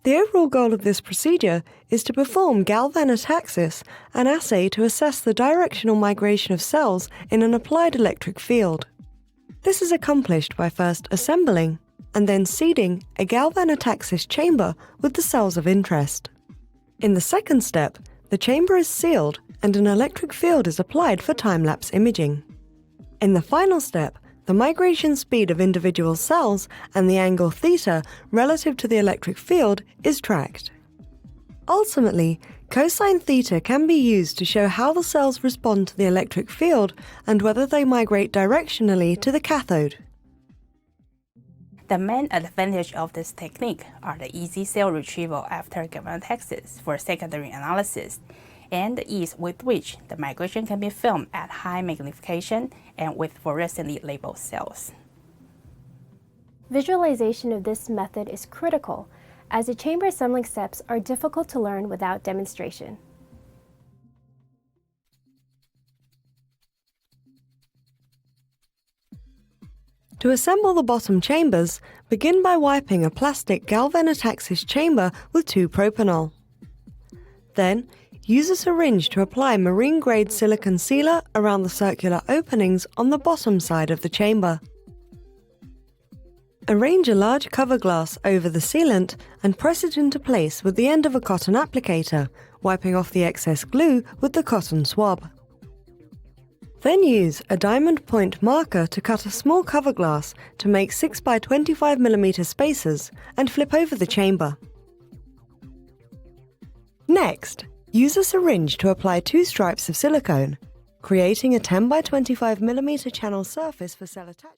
The overall goal of this procedure is to perform Galvanotaxis, an assay to assess the directional migration of cells in an applied electric field. This is accomplished by first assembling and then seeding a Galvanotaxis chamber with the cells of interest. In the second step, the chamber is sealed and an electric field is applied for time-lapse imaging. In the final step, the migration speed of individual cells and the angle theta relative to the electric field is tracked. Ultimately, cosine theta can be used to show how the cells respond to the electric field and whether they migrate directionally to the cathode. The main advantage of this technique are the easy cell retrieval after galvanotaxis for secondary analysis, and the ease with which the migration can be filmed at high magnification and with fluorescently labeled cells. Visualization of this method is critical, as the chamber assembling steps are difficult to learn without demonstration. To assemble the bottom chambers, begin by wiping a plastic Galvanotaxis chamber with 2-propanol. Then, use a syringe to apply marine-grade silicone sealer around the circular openings on the bottom side of the chamber. Arrange a large cover glass over the sealant and press it into place with the end of a cotton applicator, wiping off the excess glue with the cotton swab. Then use a diamond point marker to cut a small cover glass to make 6 by 25 mm spacers and flip over the chamber. Next, use a syringe to apply 2 stripes of silicone, creating a 10 by 25 mm channel surface for cell attachment.